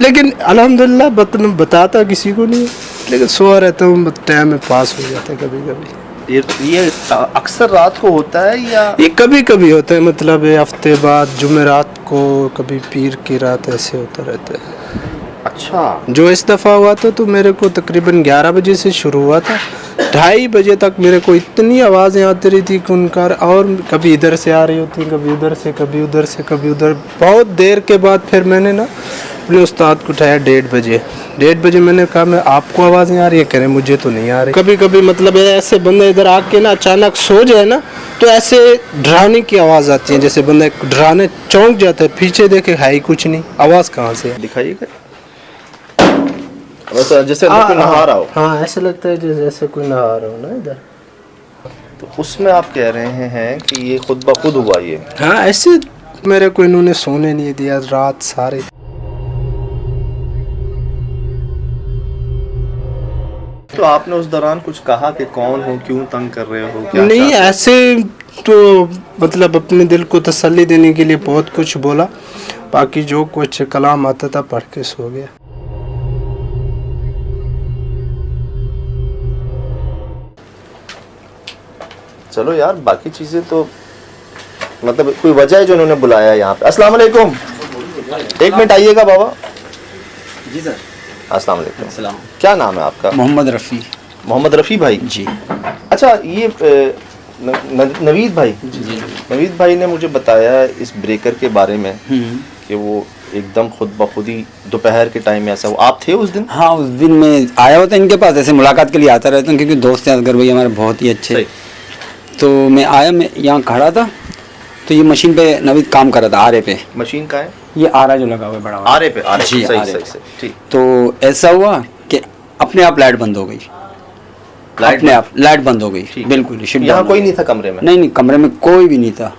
लेकिन अल्हम्दुलिल्लाह बताता किसी को नहीं, लेकिन सो रहता हूँ, टाइम में पास हो जाता है कभी कभी। ये अक्सर रात को होता है या ये कभी कभी होता है, मतलब हफ्ते बाद जुमेरात को, कभी पीर की रात, ऐसे होता रहता है। अच्छा, जो इस दफ़ा हुआ था तो मेरे को तकरीबन 11 बजे से शुरू हुआ था, 2:30 बजे तक मेरे को इतनी आवाज़ें आती रही थी उनका, और कभी इधर से आ रही होती, कभी उधर से, कभी उधर से, कभी उधर। बहुत देर के बाद फिर मैंने ना अपने उस्ताद को उठाया 1:30 बजे मैंने कहा मैं आपको आवाज़ें आ रही है? कह रहे मुझे तो नहीं आ रही। कभी कभी मतलब ऐसे बंदा इधर आके ना अचानक सो जाए ना, तो ऐसे डराने की आवाज़ आती है, जैसे बंदा डराने चौंक जाता है, पीछे देखे है ही कुछ नहीं, आवाज़ कहाँ से है? दिखाइएगा। जैसे अंदर कोई नहा रहा हो। हाँ, ऐसा लगता है जैसे कोई नहा रहा हो ना इधर। तो उसमें आप कह रहे हैं कि ये खुद ब खुद हुआ ये? हाँ, ऐसे मेरे को इन्होंने सोने नहीं दिया रात सारे। तो आपने उस दौरान कुछ कहा कि कौन हो, क्यों तंग कर रहे हो, क्या नहीं, चाहते हो? ऐसे तो मतलब अपने दिल को तसल्ली देने के लिए बहुत कुछ बोला, बाकी जो कुछ कलाम आता था पढ़ के सो गया। चलो यार, बाकी चीजें तो मतलब कोई वजह है जो उन्होंने बुलाया यहाँ पे। अस्सलाम वालेकुम, एक मिनट आइएगा बाबा। जी सर। अस्सलाम वालेकुम। अस्सलाम। क्या नाम है आपका? मोहम्मद रफ़ी। मोहम्मद रफ़ी भाई जी। अच्छा, ये नवीद भाई, जी। नवीद भाई ने मुझे बताया इस ब्रेकर के बारे में कि वो एकदम खुद ब खुद ही दोपहर के टाइम में ऐसा हुआ। आप थे उस दिन? हाँ, उस दिन मैं आया होता इनके पास, ऐसे मुलाकात के लिए आता रहता हूँ क्योंकि दोस्त हैं असगर भाई हमारे बहुत ही अच्छे। तो मैं आया, मैं यहाँ खड़ा था तो ये मशीन पे नवीद काम कर रहा था, आरे पे। मशीन का है ये आरा जो लगा हुआ है बड़ा वाला। आरे पे? आरे जी, सही आरे सही पे। सही, ठीक। तो ऐसा हुआ कि अपने आप लाइट बंद हो गई, अपने आप लाइट बंद हो गई बिल्कुल। यहाँ कोई नहीं था कमरे में? नहीं, कमरे में कोई भी नहीं था।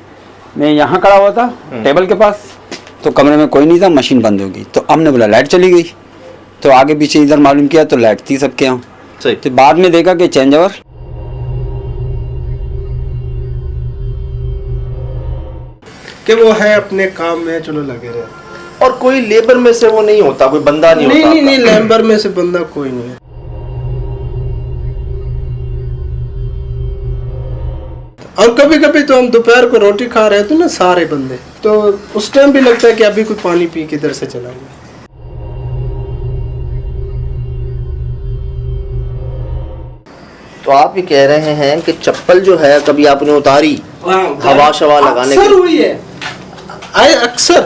मैं यहाँ खड़ा हुआ था टेबल के पास, तो कमरे में कोई नहीं था, मशीन बंद हो गई। तो हमने बोला लाइट चली गई, तो आगे पीछे इधर मालूम किया तो लाइट थी सबके यहाँ। सही। तो बाद में देखा कि चेंज ओवर कि वो है अपने काम में, चलो लगे रहे। और कोई लेबर में से वो नहीं होता, कोई बंदा नहीं होता? नहीं, लेबर में से बंदा कोई नहीं है। और कभी कभी तो हम दोपहर को रोटी खा रहे थे ना सारे बंदे, तो उस टाइम भी लगता है कि अभी कोई पानी पी के इधर से चला गया। तो आप ये कह रहे हैं कि चप्पल जो है कभी आपने उतारी हवा शवा लगाने अक्सर की? हुई है, अक्सर।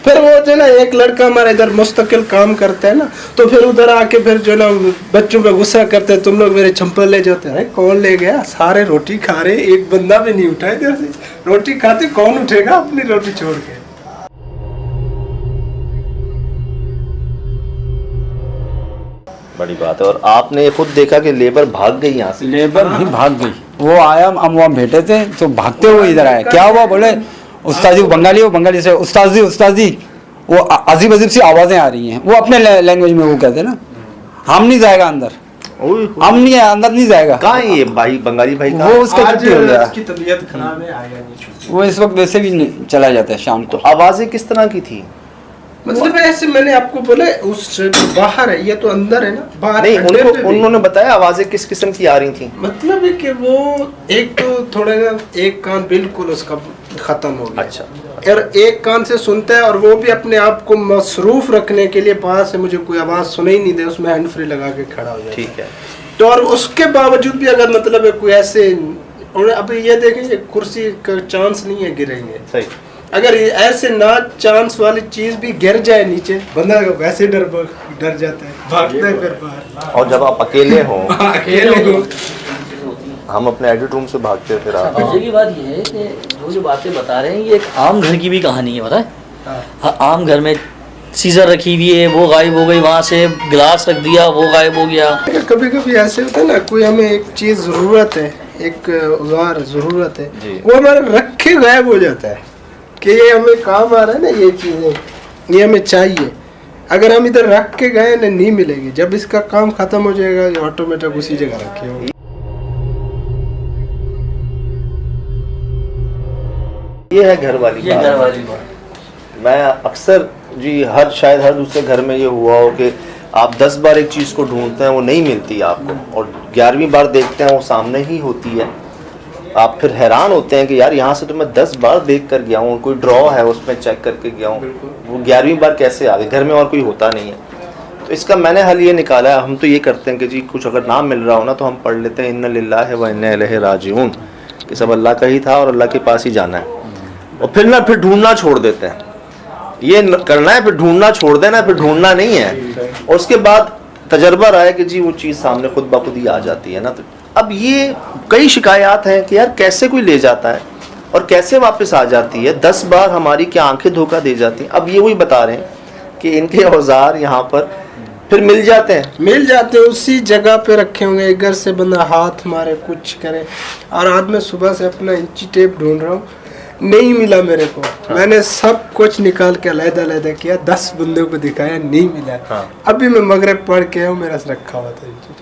फिर वो जो ना एक लड़का हमारा इधर मुस्तकिल काम करता है ना, तो फिर उधर आके फिर जो ना बच्चों पे गुस्सा करते हैं, तुम लोग मेरे चप्पल ले जाते हैं। कौन ले गया? सारे रोटी खा रहे, एक बंदा भी नहीं उठा इधर से। रोटी खाते कौन उठेगा अपनी रोटी छोड़ के? बड़ी बात है। और आपने खुद देखा कि लेबर भाग गई यहाँ से? लेबर भी भाग गई। वो आया, हम वहाँ बैठे थे तो भागते हुए इधर आया। क्या हुआ? बोले उस्ताद जी, वो बंगाली से उस्ताद जी वो अजीब सी आवाज़ें आ रही हैं। वो अपने लैंग्वेज में वो कहते हैं ना, हम नहीं जाएगा अंदर, हम नहीं है अंदर नहीं जाएगा। कहाँ है ये भाई, बंगाली भाई? वो उसका छुट्टी हो गया, उसकी तबीयत खराब है, आया नहीं छुट्टी। वो इस वक्त वैसे भी नहीं चला जाता है शाम को। तो आवाजें किस तरह की थी? मतलब ऐसे मैंने आपको बोला उस बाहर है, ये तो अंदर है ना, बाहर नहीं, अड्डे पे भी। उन्होंने बताया आवाजें किस किस्म की आ रही थी? मतलब है कि वो एक तो थोड़े ना, एक कान बिल्कुल उसका खत्म हो गया। अच्छा। और एक कान से सुनता है, और वो भी अपने आप को मसरूफ रखने के लिए पास से मुझे कोई आवाज सुनाई नहीं दे, उसमें हैंड फ्री लगा के खड़ा हो जाए। ठीक है। तो और उसके बावजूद भी अगर मतलब है कोई ऐसे, और अभी ये देखेंगे कुर्सी का चांस नहीं है गिरेंगे। सही। अगर ऐसे ना चांस वाली चीज भी गिर जाए नीचे, बंदा वैसे डर जाता है, भागता है फिर बाहर। और जब आप अकेले हो, अकेले हो, हम अपने एडिट रूम से भागते फिर आप। मजे की बात यह है कि जो बातें बता रहे हैं ये एक आम घर की भी कहानी है, पता है? हाँ, आम घर में सीजर रखी हुई है, वो गायब हो गई, वहाँ से गिलास रख दिया, वो गायब हो गया। कभी कभी ऐसे होता है ना, कोई हमें एक चीज जरूरत है, एक औजार जरूरत है, वो हमारे रखे गायब हो जाता है कि ये हमें काम आ रहा है ना, ये चीजें ये हमें चाहिए। अगर हम इधर रख के गए ना, नहीं मिलेगी। जब इसका काम खत्म हो जाएगा, ये ऑटोमेटिक उसी जगह रखे होंगे। ये है घर वाली बात। ये घर वाली बात। मैं अक्सर जी शायद हर दूसरे घर में ये हुआ हो कि आप 10 बार एक चीज़ को ढूंढते हैं, वो नहीं मिलती आपको, और 11वीं बार देखते हैं वो सामने ही होती है। आप फिर हैरान होते हैं कि यार यहाँ से तो मैं 10 बार देख कर गया हूँ, कोई ड्रॉ है उसमें चेक करके गया हूँ, वो 11वीं बार कैसे आ गई, घर में और कोई होता नहीं है। तो इसका मैंने हल ये निकाला है, हम तो ये करते हैं कि जी कुछ अगर ना मिल रहा हो ना तो हम पढ़ लेते हैं इन्ना लिल्लाहि व इन्ना इलैहि राजिऊन, कि सब अल्लाह का ही था और अल्लाह के पास ही जाना है। और फिर ढूंढना छोड़ देते हैं, ये करना है फिर ढूंढना छोड़ देना है, फिर ढूंढना नहीं है। और उसके बाद तजर्बा रहा है कि जी वो चीज़ सामने खुद ब खुद ही आ जाती है ना। तो अब ये कई शिकायत हैं कि यार कैसे कोई ले जाता है और कैसे वापस आ जाती है, 10 बार हमारी क्या आंखें धोखा दे जाती हैं। अब ये वही बता रहे हैं कि इनके औजार यहाँ पर फिर मिल जाते हैं, उसी जगह पे रखे होंगे। एक घर से बंदा हाथ मारे कुछ करे, और आज मैं सुबह से अपना इंची टेप ढूंढ रहा हूँ, नहीं मिला मेरे को। मैंने सब कुछ निकाल के अलग-अलग किया, 10 बंदों को दिखाया, नहीं मिला। अभी मैं मगरिब पढ़ के आया, मेरा रखा हुआ था इंची टेप।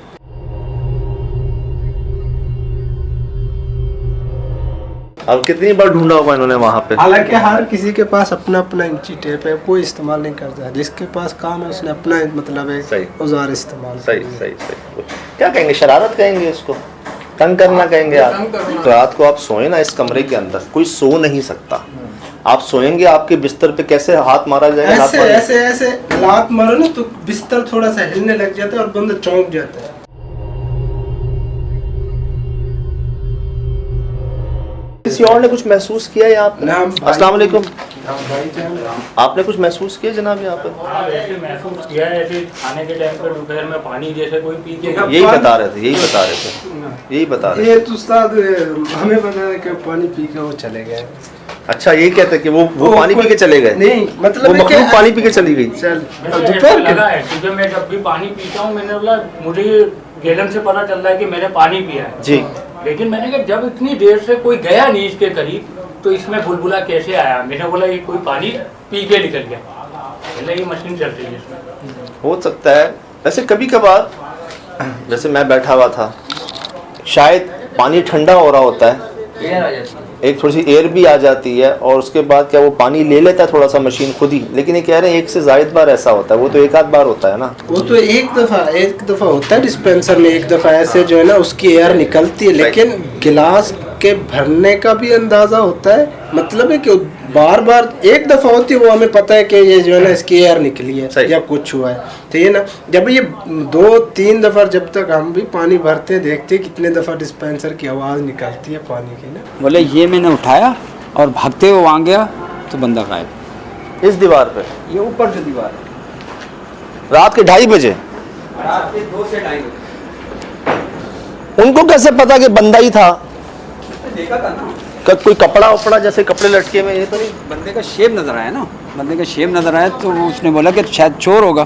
अब कितनी बार ढूंढा होगा इन्होंने वहाँ पे। हालांकि हर किसी के पास अपना अपना इंची टेप है, कोई इस्तेमाल नहीं करता है। जिसके पास काम है उसने अपना मतलब है औजार इस्तेमाल। सही। क्या कहेंगे, शरारत कहेंगे इसको, तंग करना कहेंगे आप। तो रात को आप सोए ना इस कमरे के अंदर, कोई सो नहीं सकता। आप सोएंगे, आपके बिस्तर पे कैसे हाथ मारा जाएगा, ऐसे लात मारो ना तो बिस्तर थोड़ा सा हिलने लग जाता है और बंदा चौंक जाता है। किसी और ने कुछ महसूस किया यहाँ पे? अस्सलाम वालेकुम। आपने कुछ महसूस किया जनाब यहाँ पर? ऐसे महसूस किया है, ऐसे खाने के टाइम पर दोपहर में पानी जैसे कोई पी के, यही बता रहे थे। ये तो उस्ताद हमें बताया कि पानी पी के वो चले गए। अच्छा, ये कहते कि वो पानी पी के चले गए? नहीं, मतलब वो मखलूक पानी पी के चली गई। लगा है क्योंकि मैं जब भी पानी पीता हूँ, मैंने बोला मुझे गैलन से पता चल रहा है कि मैंने पानी पिया है जी, लेकिन मैंने कहा जब इतनी देर से कोई गया नहीं इसके करीब तो इसमें बुलबुला कैसे आया। मैंने बोला ये कोई पानी पी के निकल गया, बोला ये मशीन चल रही है इसमें। हो सकता है। वैसे कभी कभार जैसे मैं बैठा हुआ था, शायद पानी ठंडा हो रहा होता है, एक थोड़ी सी एयर भी आ जाती है, और उसके बाद क्या वो पानी ले लेता है थोड़ा सा मशीन खुद ही। लेकिन ये कह रहे हैं एक से ज़ायद बार ऐसा होता है, वो तो एक आध बार होता है ना। वो तो एक दफ़ा होता है डिस्पेंसर में, एक दफ़ा ऐसे जो है ना उसकी एयर निकलती है, लेकिन गिलास के भरने का भी अंदाज़ा होता है। मतलब है कि बार बार एक दफ़ा होती है, वो हमें पता है कि ये जो है ना इसकी एयर निकली है या कुछ हुआ है। तो ये ना जब ये 2-3 दफ़ा जब तक हम भी पानी भरते हैं, देखते हैं कितने दफ़ा डिस्पेंसर की आवाज़ निकलती है पानी की ना। बोले ये मैंने उठाया और भागते हुए वहाँ गया तो बंदा गायब। इस दीवार पे, ये ऊपर से दीवार रात के 2:30 बजे। रात के 2 से 2:30 उनको कैसे पता कि बंदा ही था? देखा था ना, कोई कपड़ा उपड़ा जैसे कपड़े लटके हुए, ये तो नहीं? बंदे का शेप नज़र आया ना, बंदे का शेप नज़र आया तो उसने बोला कि शायद चोर होगा।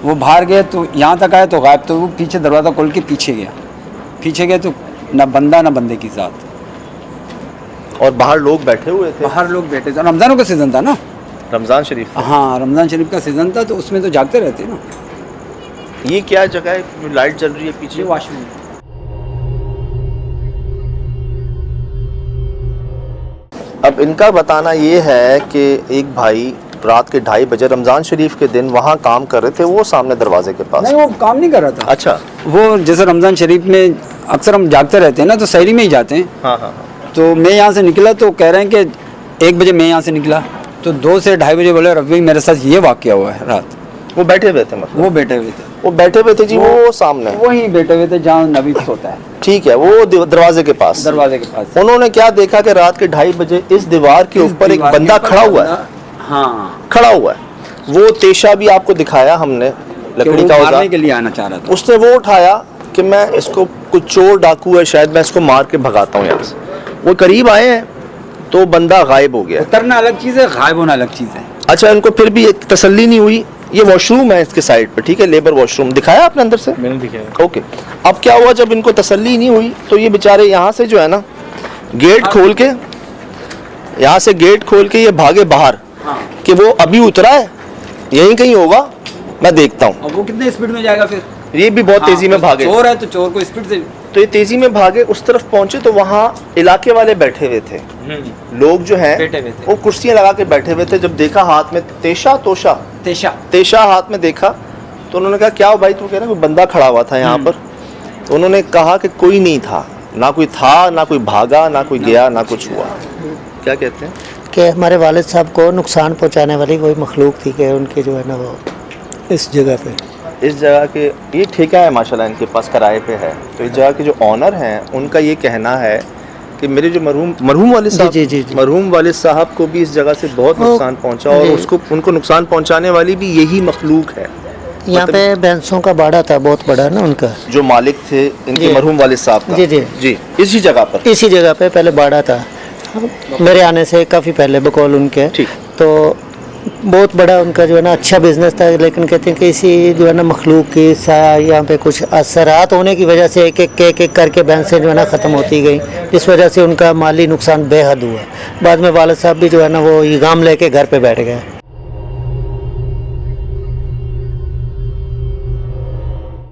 वो बाहर गए तो यहाँ तक आया तो गायब। तो वो पीछे दरवाज़ा खोल के पीछे गया तो ना बंदा ना बंदे की ज़ात। और बाहर लोग बैठे हुए थे। बाहर लोग बैठे थे, रमज़ानों का सीज़न था ना, रमज़ान शरीफ। हाँ रमज़ान शरीफ का सीज़न था, तो उसमें तो जागते रहते ना। ये क्या जगह है, लाइट जल रही है पीछे? वॉशरूम। अब इनका बताना ये है कि एक भाई रात के 2:30 बजे रमज़ान शरीफ के दिन वहाँ काम कर रहे थे, वो सामने दरवाजे के पास। नहीं, वो काम नहीं कर रहा था। अच्छा, वो जैसे रमज़ान शरीफ में अक्सर हम जागते रहते हैं ना, तो सहरी में ही जाते हैं। हाँ। तो मैं यहाँ से निकला तो कह रहे हैं कि 1 बजे मैं यहाँ से निकला, तो 2 से 2:30 बजे बोले रफ़ी मेरे साथ ये वाक़या हुआ है रात। वो बैठे हुए थे? मतलब वो बैठे हुए थे जी, वो सामने वहीं बैठे हुए थे जहाँ नबी सोता है। ठीक है, वो दरवाजे के पास। उन्होंने क्या देखा कि रात के 2:30 बजे इस दीवार के ऊपर एक बंदा खड़ा हुआ है। हाँ, खड़ा हुआ है। वो तेशा भी आपको दिखाया हमने, लकड़ी का औजार। मारने के लिए आना चाह रहा था। उसने वो उठाया कि मैं इसको, कुछ चोर डाकू है शायद, मैं इसको मार के भगाता हूँ यहाँ से। वो करीब आए हैं तो बंदा गायब हो गया। उतरना अलग चीज़ है, गायब होना अलग चीज़ है। अच्छा, इनको फिर भी एक तसल्ली नहीं हुई। ये वॉशरूम है इसके साइड पे, ठीक है, लेबर वॉशरूम दिखाया आपने अंदर से? मैंने दिखाया। ओके। अब क्या हुआ, जब इनको तसल्ली नहीं हुई तो ये बेचारे यहाँ से जो है ना गेट खोल के, यहाँ से गेट खोल के ये भागे बाहर कि वो अभी उतरा है, यहीं कहीं होगा, मैं देखता हूँ। अब वो कितने स्पीड में जाएगा फिर? ये भी बहुत तेजी में भागे। चोर है तो चोर को स्पीड से। तो ये तेजी में भागे, उस तरफ पहुंचे तो वहाँ इलाके वाले बैठे हुए थे, लोग जो हैं बैठे हुए थे। वो कुर्सियां लगा के बैठे हुए थे। जब देखा हाथ में तेशा हाथ में देखा तो उन्होंने कहा क्या हो भाई, तू कह रहा कोई बंदा खड़ा हुआ था यहाँ पर। तो उन्होंने कहा कि कोई नहीं था, ना कोई था, ना कोई भागा, ना कोई गया, ना कुछ हुआ। क्या कहते हैं कि हमारे वालिद साहब को नुकसान पहुंचाने वाली कोई मखलूक थी कि उनके जो है ना वो इस जगह पे, इस जगह के ये ठेका है माशाल्लाह इनके पास किराए पे है, तो इस जगह के जो ऑनर हैं उनका ये कहना है कि मेरे जो मरहूम वाले साहब, जी। मरहूम वाले साहब को भी इस जगह से बहुत नुकसान पहुंचा और उनको नुकसान पहुंचाने वाली भी यही मखलूक है। यहाँ पे भैंसों का बाड़ा था बहुत बड़ा ना उनका, जो मालिक थे इनके मरहूम वाले साहब का, जी इसी जगह पर, इसी जगह पे पहले बाड़ा था मेरे आने से काफ़ी पहले बकौल उनके। ठीक। तो बहुत बड़ा उनका जो है ना अच्छा बिजनेस था, लेकिन कहते हैं कि इसी जो है ना मखलूक की यहाँ पे कुछ असरात होने की वजह से एक एक करके भैंसें जो है ना ख़त्म होती गई, जिस वजह से उनका माली नुकसान बेहद हुआ। बाद में वालिद साहब भी जो है ना वो ईगाम लेके घर पे बैठ गए।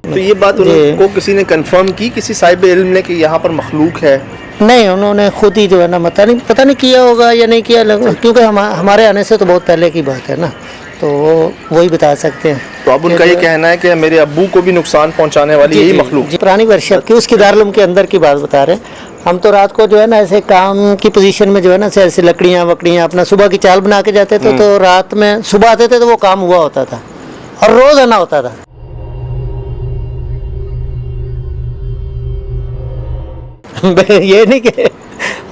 तो ये बात उनको किसी ने कंफर्म की, किसी साहिब इल्म ने, कि यहाँ पर मखलूक है? नहीं, उन्होंने खुद ही जो है ना पता नहीं किया होगा या नहीं किया, क्योंकि हमारे आने से तो बहुत पहले की बात है ना, तो वही बता सकते हैं। तो अब उनका ये कहना है कि मेरे अब्बू को भी नुकसान पहुंचाने वाली यही मखलूक। पुरानी वर्कशॉप की उसकी दारुल के अंदर की बात बता रहे हैं हम। तो रात को जो है ना ऐसे काम की पोजीशन में जो है ना ऐसे लकड़ियाँ वकड़ियाँ अपना सुबह की चाल बना के जाते थे, तो रात में सुबह आते थे तो वो काम हुआ होता था और रोज आना होता था। ये नहीं कि,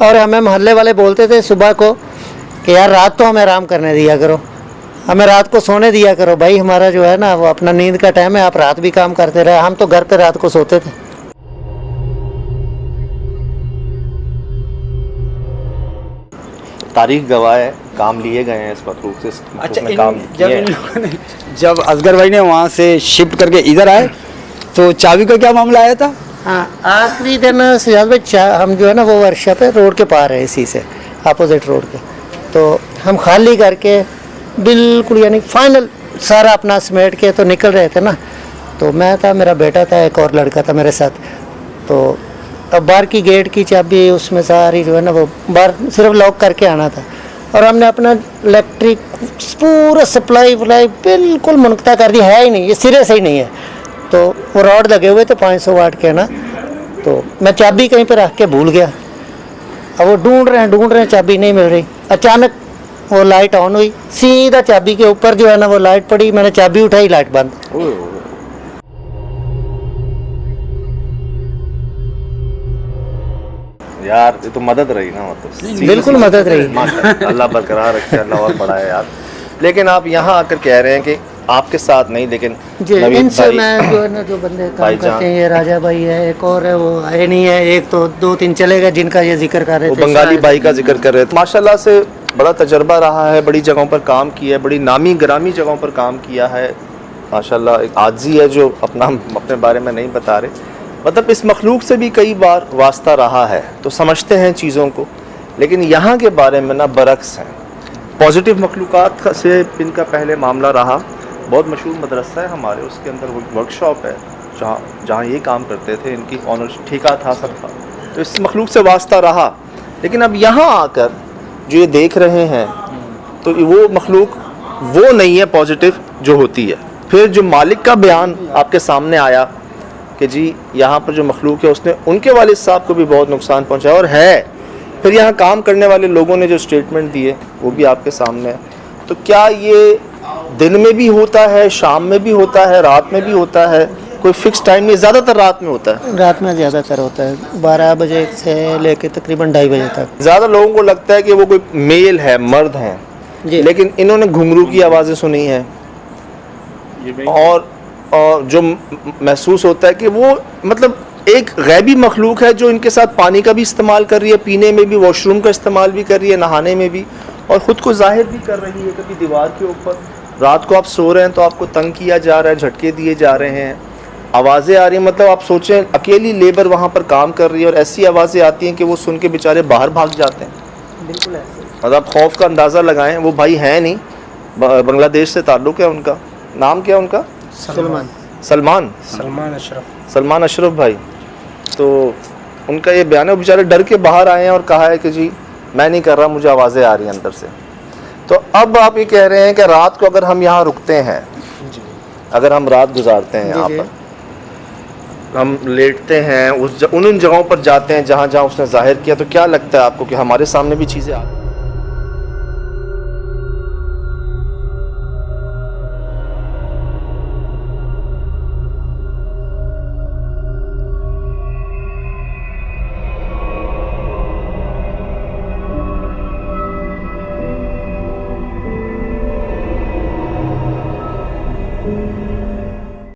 और हमें मोहल्ले वाले बोलते थे सुबह को कि यार रात तो हमें आराम करने दिया करो, हमें रात को सोने दिया करो भाई, हमारा जो है ना वो अपना नींद का टाइम है, आप रात भी काम करते रहे। हम तो घर पे रात को सोते थे। तारीख गवाह है, काम लिए गए हैं इस मखलूक से। अच्छा, काम जब इन लोगों ने, जब असगर भाई ने वहाँ से शिफ्ट करके इधर आए तो चाबी का क्या मामला आया था? हाँ, आखिरी दिन सियाज भाई हम जो है ना वो वर्कशॉप है रोड के पार है, इसी से अपोजिट रोड के, तो हम खाली करके बिल्कुल यानी फाइनल सारा अपना समेट के तो निकल रहे थे ना। तो मैं था, मेरा बेटा था, एक और लड़का था मेरे साथ। तो अब बाहर की गेट की चाबी उसमें सारी जो है ना वो बाहर सिर्फ लॉक करके आना था, और हमने अपना इलेक्ट्रिक पूरा सप्लाई वप्लाई बिल्कुल मुनक़ता कर दिया, है ही नहीं, ये सिरे से ही नहीं है। तो वो रॉड लगे हुए थे 500 वाट के ना, तो मैं चाबी कहीं पे रख के भूल गया। अब वो ढूंढ रहे हैं, चाबी नहीं मिल रही। अचानक वो लाइट ऑन हुई, सीधा चाबी के ऊपर जो है ना वो लाइट पड़ी, मैंने चाबी उठाई, लाइट बंद। यार ये तो मदद रही ना, मतलब बिल्कुल मदद रही। माशाअल्लाह, अल्लाह बरकरार रखे, अल्लाह और बढ़ाए यार। लेकिन आप यहाँ आकर कह रहे हैं कि आपके साथ नहीं, लेकिन इनसे मैं जो है ना जो बंदे काम करते हैं, ये राजा भाई है, एक और है, वो है नहीं है, एक तो 2-3 चले गए जिनका ये जिक्र कर रहे थे, बंगाली भाई का जिक्र कर रहे थे। माशाल्लाह से बड़ा तजर्बा रहा है, बड़ी जगहों पर काम किया है, बड़ी नामी ग्रामी जगहों पर काम किया है माशाल्लाह। एक आजी है जो अपने बारे में नहीं बता रहे, मतलब इस मखलूक से भी कई बार वास्ता रहा है, तो समझते हैं चीज़ों को। लेकिन यहाँ के बारे में ना बरक्स हैं, पॉजिटिव मखलूक़ात से इनका पहले मामला रहा। बहुत मशहूर मदरसा है हमारे, उसके अंदर वो वर्कशॉप है जहाँ ये काम करते थे, इनकी ऑनर ठेका था सबका, तो इस मखलूक से वास्ता रहा। लेकिन अब यहाँ आकर जो ये देख रहे हैं तो वो मखलूक वो नहीं है पॉजिटिव जो होती है। फिर जो मालिक का बयान आपके सामने आया कि जी यहाँ पर जो मखलूक है उसने उनके वालिद साहब को भी बहुत नुकसान पहुँचाया और है। फिर यहाँ काम करने वाले लोगों ने जो स्टेटमेंट दिए वो भी आपके सामने है। तो क्या ये दिन में भी होता है, शाम में भी होता है, रात में भी होता है? कोई फिक्स टाइम नहीं, ज़्यादातर रात में होता है। रात में ज़्यादातर होता है, 12 बजे से लेके तकरीबन 2:30 बजे तक। ज़्यादा लोगों को लगता है कि वो कोई मेल है, मर्द हैं, लेकिन इन्होंने घुंघरू की आवाज़ें सुनी हैं और जो महसूस होता है कि वो मतलब एक गैबी मखलूक है जो इनके साथ पानी का भी इस्तेमाल कर रही है, पीने में भी, वॉशरूम का इस्तेमाल भी कर रही है, नहाने में भी, और ख़ुद को जाहिर भी कर रही है। कभी दीवार के ऊपर रात को आप सो रहे हैं तो आपको तंग किया जा रहा है, झटके दिए जा रहे हैं, आवाज़ें आ रही हैं। मतलब आप सोचें अकेली लेबर वहाँ पर काम कर रही है और ऐसी आवाज़ें आती हैं कि वो सुन के बेचारे बाहर भाग जाते हैं। बिल्कुल ऐसे। मतलब आप खौफ का अंदाज़ा लगाएं। वो भाई हैं नहीं, बांग्लादेश से ताल्लुक़ है उनका। नाम क्या है उनका? सलमान सलमान अशरफ भाई। तो उनका ये बयान है, वो बेचारे डर के बाहर आए हैं और कहा है कि जी मैं नहीं कर रहा, मुझे आवाज़ें आ रही हैं अंदर से। तो अब आप ये कह रहे हैं कि रात को अगर हम यहाँ रुकते हैं, अगर हम रात गुजारते हैं यहाँ पर, हम लेटते हैं उन जगहों पर जाते हैं जहाँ जहाँ उसने जाहिर किया, तो क्या लगता है आपको कि हमारे सामने भी चीज़ें आ